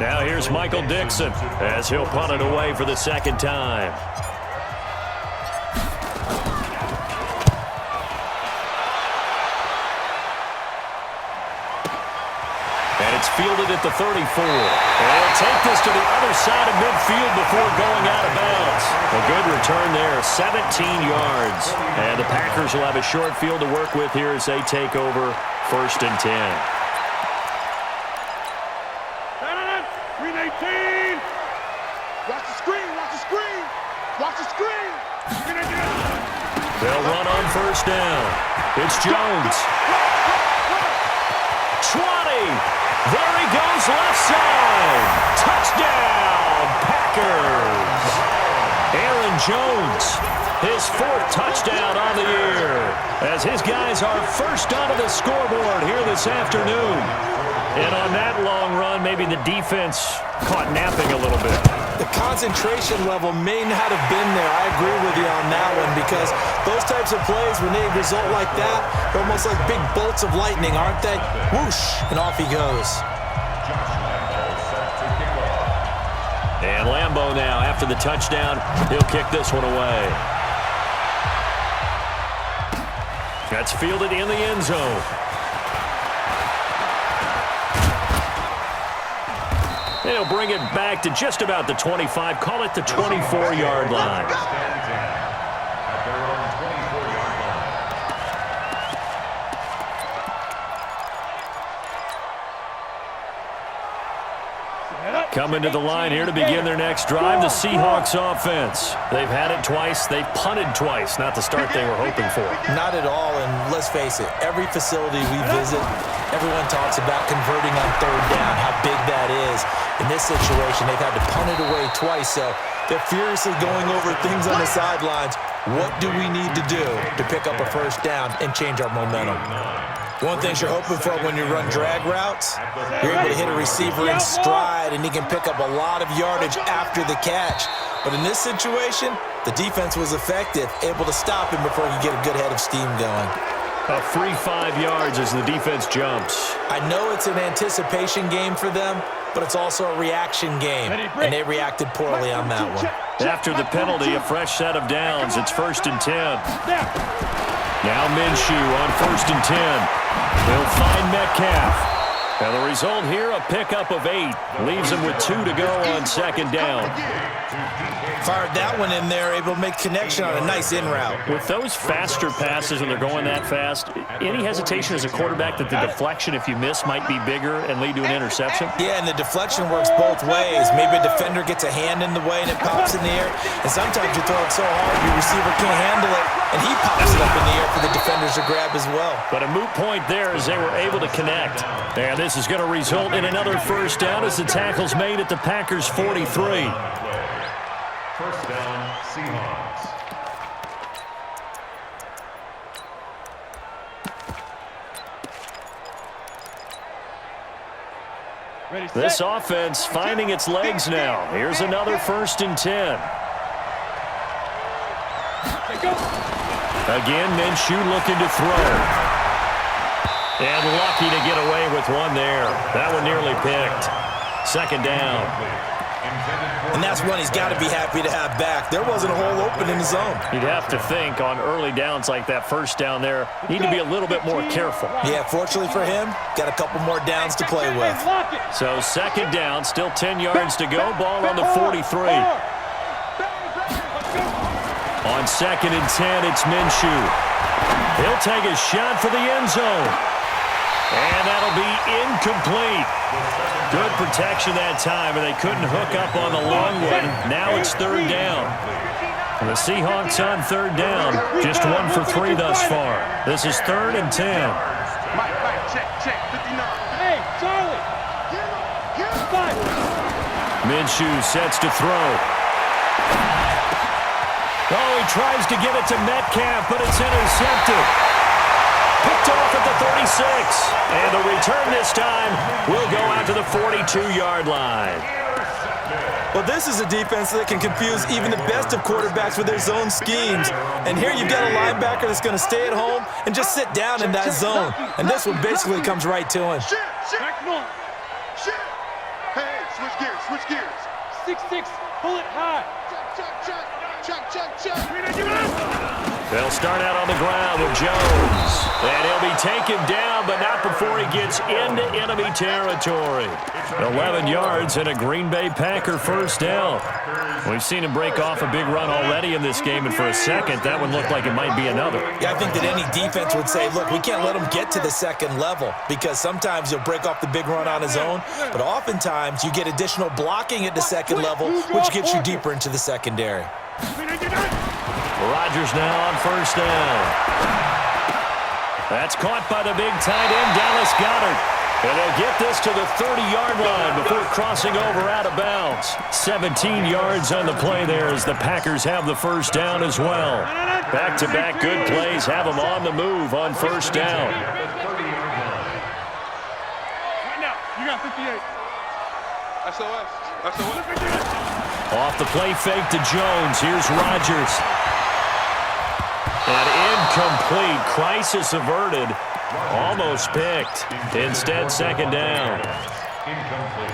Now here's Michael Dixon as he'll punt it away for the second time. And it's fielded at the 34. They'll take this to the other side of midfield before going out of bounds. A good return there, 17 yards. And the Packers will have a short field to work with here as they take over 1st and 10. They'll run on 1st down. It's Jones. 20. There he goes left side. Touchdown, Packers. Aaron Jones, his 4th touchdown on the year, as his guys are first onto the scoreboard here this afternoon. And on that long run, maybe the defense caught napping a little bit. The concentration level may not have been there. I agree with you on that one, because those types of plays, when they result like that, they're almost like big bolts of lightning, aren't they? Whoosh, and off he goes. And Lambeau now, after the touchdown, he'll kick this one away. That's fielded in the end zone. They'll bring it back to just about the 25. Call it the 24-yard line. Coming to the line here to begin their next drive, the Seahawks offense. They've had it twice. They've punted twice. Not the start they were hoping for. Not at all, and let's face it, every facility we visit, everyone talks about converting on 3rd down, how big that is. In this situation, they've had to punt it away twice, so they're furiously going over things on the sidelines. What do we need to do to pick up a 1st down and change our momentum? One thing you're hoping for when you run drag routes, you're able to hit a receiver in stride, and he can pick up a lot of yardage after the catch. But in this situation, the defense was effective, able to stop him before he could get a good head of steam going. A free 5 yards as the defense jumps. I know it's an anticipation game for them, but it's also a reaction game, and they reacted poorly on that one. After the penalty, a fresh set of downs. It's 1st and 10. Now Minshew on 1st and 10. He'll find Metcalf. And the result here, a pickup of 8. Leaves him with 2 to go on 2nd down. Fired that one in there, able to make connection on a nice in route. With those faster passes when they're going that fast, any hesitation as a quarterback that the deflection, if you miss, might be bigger and lead to an interception? Yeah, and the deflection works both ways. Maybe a defender gets a hand in the way and it pops in the air. And sometimes you throw it so hard your receiver can't handle it, and he pops it up in the air for the defenders to grab as well. But a moot point there as they were able to connect. And this is going to result in another 1st down as the tackle's made at the Packers' 43. 1st down, Seahawks. This offense finding its legs now. Here's another 1st and 10. Again, Minshew looking to throw. And lucky to get away with one there. That one nearly picked. 2nd down. And that's one he's got to be happy to have back. There wasn't a hole open in the zone. You'd have to think on early downs like that 1st down there, need to be a little bit more careful. Yeah, fortunately for him, got a couple more downs to play with. So 2nd down, still 10 yards to go. Ball on the 43. On 2nd and 10, it's Minshew. He'll take a shot for the end zone. And that'll be incomplete. Good protection that time, and they couldn't hook up on the long one. Now it's 3rd down. And the Seahawks on 3rd down, just 1 for 3 thus far. This is 3rd and 10. Minshew sets to throw. Oh, he tries to get it to Metcalf, but it's intercepted. Picked off at the 36. And the return this time will go out to the 42-yard line. Well, this is a defense that can confuse even the best of quarterbacks with their zone schemes. And here you've got a linebacker that's going to stay at home and just sit down in that zone. And this one basically comes right to him. Switch gears. 6-6. Pull it high. Check. They'll start out on the ground with Jones. And he'll be taken down, but not before he gets into enemy territory. 11 yards and a Green Bay Packer first down. We've seen him break off a big run already in this game, and for a second, that one looked like it might be another. Yeah, I think that any defense would say, look, we can't let him get to the second level, because sometimes he'll break off the big run on his own, but oftentimes you get additional blocking at the second level, which gets you deeper into the secondary. Rodgers now on first down. That's caught by the big tight end, Dallas Goedert. And they'll get this to the 30-yard line before crossing over out of bounds. 17 yards on the play there as the Packers have the first down as well. Back-to-back good plays have them on the move on first down. Right now, you got 58. SOS. Off the play fake to Jones. Here's Rodgers. And incomplete. Crisis averted. Almost picked. Instead, second down.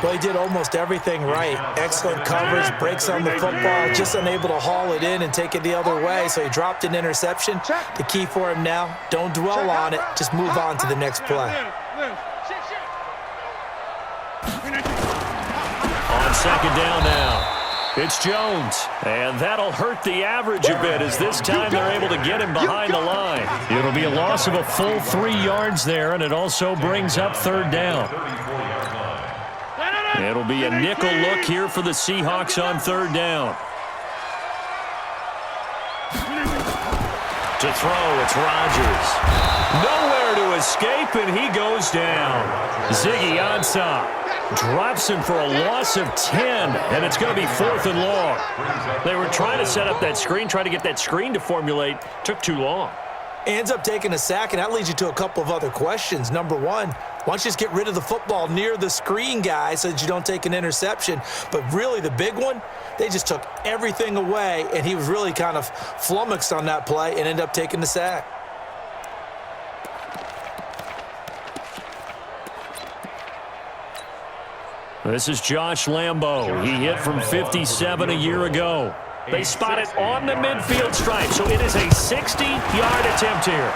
Well, he did almost everything right. Excellent coverage, breaks on the football, just unable to haul it in and take it the other way, so he dropped an interception. The key for him now, don't dwell on it, just move on to the next play. On second down now. It's Jones, and that'll hurt the average a bit as this time they're able to get him behind the line. It'll be a loss of a full 3 yards there, and it also brings up third down. It'll be a nickel look here for the Seahawks on third down. To throw, it's Rodgers. Nowhere to escape, and he goes down. Ziggy Ansah drops him for a loss of 10, and it's going to be 4th and long. They were trying to set up that screen, trying to get that screen to formulate. Took too long. Ends up taking a sack, and that leads you to a couple of other questions. Number one, why don't you just get rid of the football near the screen guy so that you don't take an interception? But really, the big one, they just took everything away, and he was really kind of flummoxed on that play and ended up taking the sack. This is Josh Lambo. He hit from 57 a year ago. They spot it on the midfield stripe, so it is a 60-yard attempt here.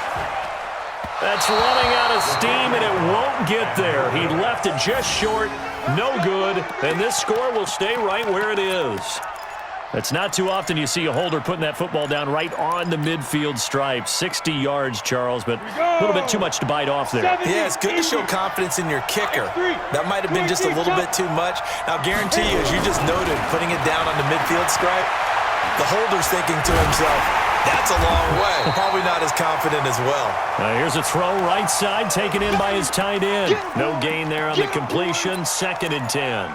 That's running out of steam, and it won't get there. He left it just short, no good, and this score will stay right where it is. It's not too often you see a holder putting that football down right on the midfield stripe. 60 yards, Charles, but a little bit too much to bite off there. Yeah, it's good to show confidence in your kicker. That might have been just a little bit too much. I'll guarantee you, as you just noted, putting it down on the midfield stripe, the holder's thinking to himself, that's a long way. Probably not as confident as well. Here's a throw right side, taken in by his tight end. No gain there on the completion, 2nd and 10.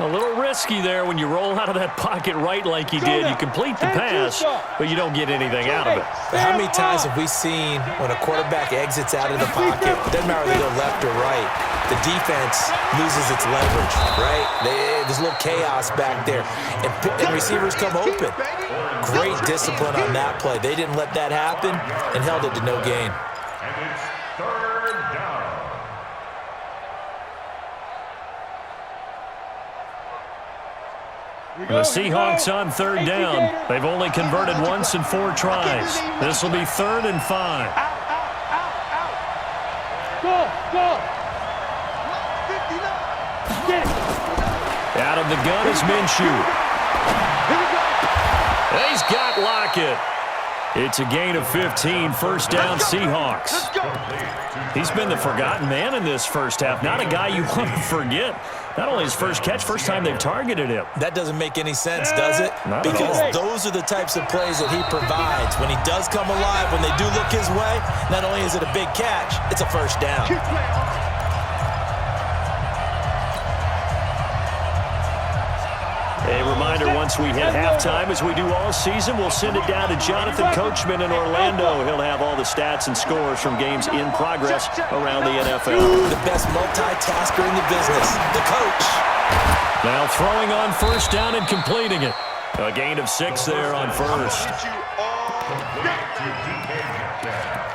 A little risky there when you roll out of that pocket right like he did. You complete the pass, but you don't get anything out of it. But how many times have we seen when a quarterback exits out of the pocket, doesn't matter whether they go left or right, the defense loses its leverage, right? There's a little chaos back there, and receivers come open. Great discipline on that play. They didn't let that happen and held it to no gain. And it's third down. The Seahawks on third down. They've only converted once in 4 tries. This will be 3rd and 5. Go. Out of the gun is Minshew. He's got Lockett. It's a gain of 15, first down Seahawks. He's been the forgotten man in this first half. Not a guy you want to forget. Not only his first catch, first time they've targeted him. That doesn't make any sense, does it? Not at because all. those are the types of plays that he provides. When he does come alive, when they do look his way, not only is it a big catch, it's a first down. A reminder, once we hit halftime, as we do all season, we'll send it down to Jonathan Coachman in Orlando. He'll have all the stats and scores from games in progress around the NFL. The best multitasker in the business, the coach. Now throwing on first down and completing it. A gain of 6 there on first. Complete to DK Metcalf.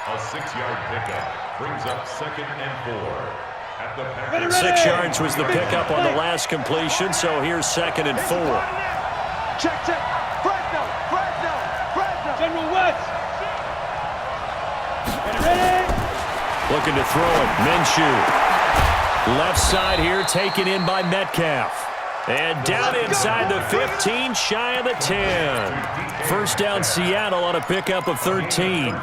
A 6-yard pickup brings up 2nd and 4. at the Packers. 6 yards was the pickup on the last completion, so here's 2nd and 4. Check, check. Fresno, Fresno, Fresno. General West. Ready? Looking to throw it. Minshew. Left side here, taken in by Metcalf. And down inside the 15, shy of the 10. First down, Seattle on a pickup of 13. 13 yards.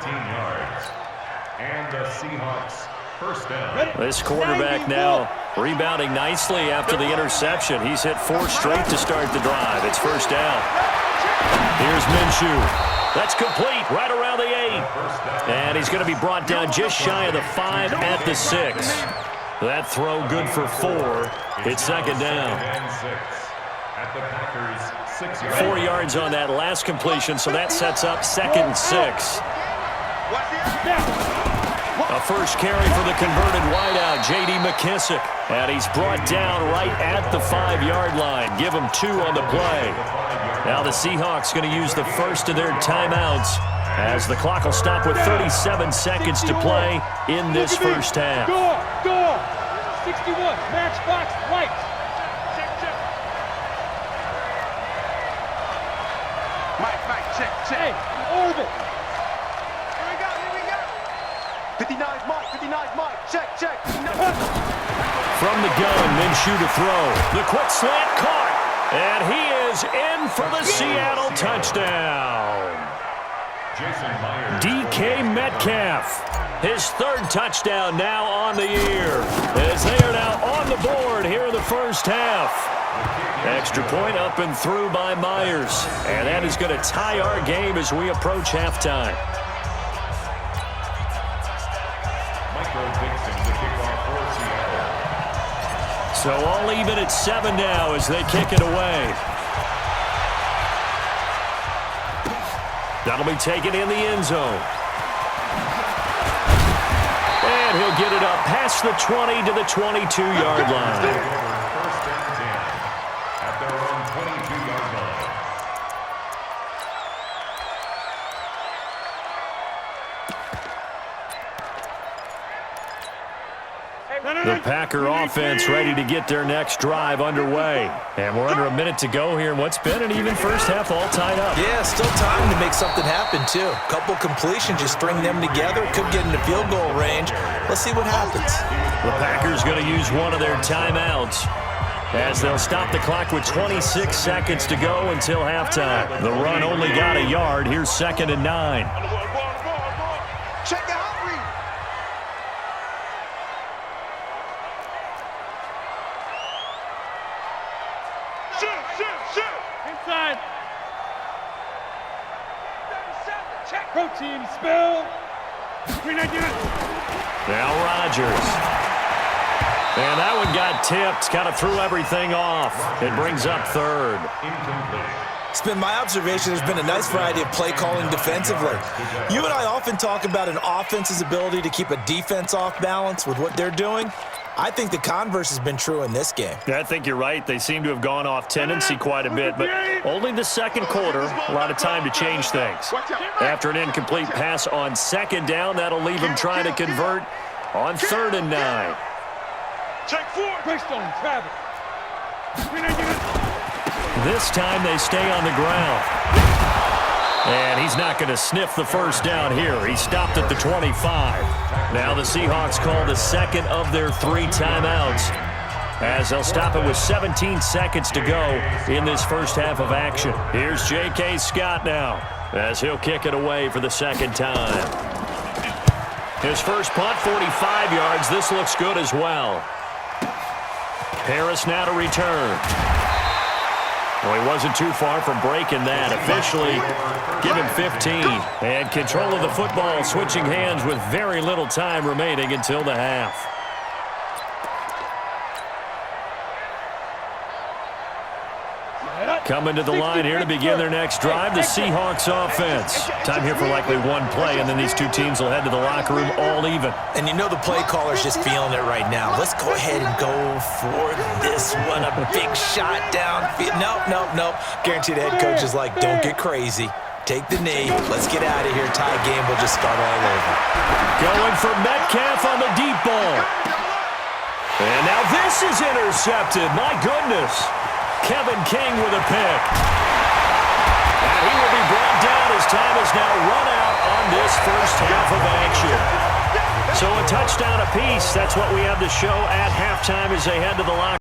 And the Seahawks first down. This quarterback now rebounding nicely after the interception. He's hit 4 straight to start the drive. It's first down. Here's Minshew. That's complete right around the 8. And he's going to be brought down just shy of the 5 at the 6. That throw good for 4. It's second down. At the Packers, 6 yards. 4 yards on that last completion, so that sets up 2nd and 6. A first carry for the converted wideout, J.D. McKissick. And he's brought down right at the 5-yard line. Give him 2 on the play. Now the Seahawks going to use the first of their timeouts as the clock will stop with 37 seconds to play in this first half. Go! 61, matchbox, right. Check, check. Mike, check. Hey, orbit. Here we go. 59's Mike, check. From the gun, Minshew to throw. The quick slant caught. And he is in for the Seattle touchdown. DK Metcalf. His 3rd touchdown now on the year as they are now on the board here in the first half. Extra point up and through by Myers. And that is going to tie our game as we approach halftime. So all even at 7 now as they kick it away. That'll be taken in the end zone. And he'll get it up past the 20 to the 22-yard line. First and 10 at their own 22-yard line. The Packer offense ready to get their next drive underway. And we're under a minute to go here in what's been an even first half all tied up. Yeah, still time to make something happen, too. Couple completions, just string them together. Could get into field goal range. Let's see what happens. The Packers going to use one of their timeouts as they'll stop the clock with 26 seconds to go until halftime. The run only got a yard. Here's 2nd and 9. Check it out, read. Shoot. Inside. Check. Protein spill. 399. Now Rodgers. And that one got tipped. Kind of threw everything off. It brings up 3rd. It's been my observation there's been a nice variety of play calling defensively. You and I often talk about an offense's ability to keep a defense off balance with what they're doing. I think the converse has been true in this game. I think you're right. They seem to have gone off tendency quite a bit, but only the second quarter, a lot of time to change things. After an incomplete pass on 2nd down, that'll leave them trying to convert on 3rd and 9. Check 4. Greystone, Travis. 399. This time they stay on the ground. And he's not going to sniff the first down here. He stopped at the 25. Now the Seahawks call the second of their 3 timeouts as they'll stop it with 17 seconds to go in this first half of action. Here's J.K. Scott now as he'll kick it away for the 2nd time. His first punt, 45 yards. This looks good as well. Harris now to return. Well, he wasn't too far from breaking that. Officially, give him 15. And control of the football, switching hands with very little time remaining until the half. Coming to the line here to begin their next drive, the Seahawks offense. Time here for likely one play, and then these two teams will head to the locker room all even. And you know the play caller's just feeling it right now. Let's go ahead and go for this one. A big shot downfield. Nope. Guaranteed the head coach is like, don't get crazy. Take the knee. Let's get out of here. Tie game will just start all over. Going for Metcalf on the deep ball. And now this is intercepted. My goodness. Kevin King with a pick. And he will be brought down as time is now run out on this first half of action. So a touchdown apiece. That's what we have to show at halftime as they head to the locker room.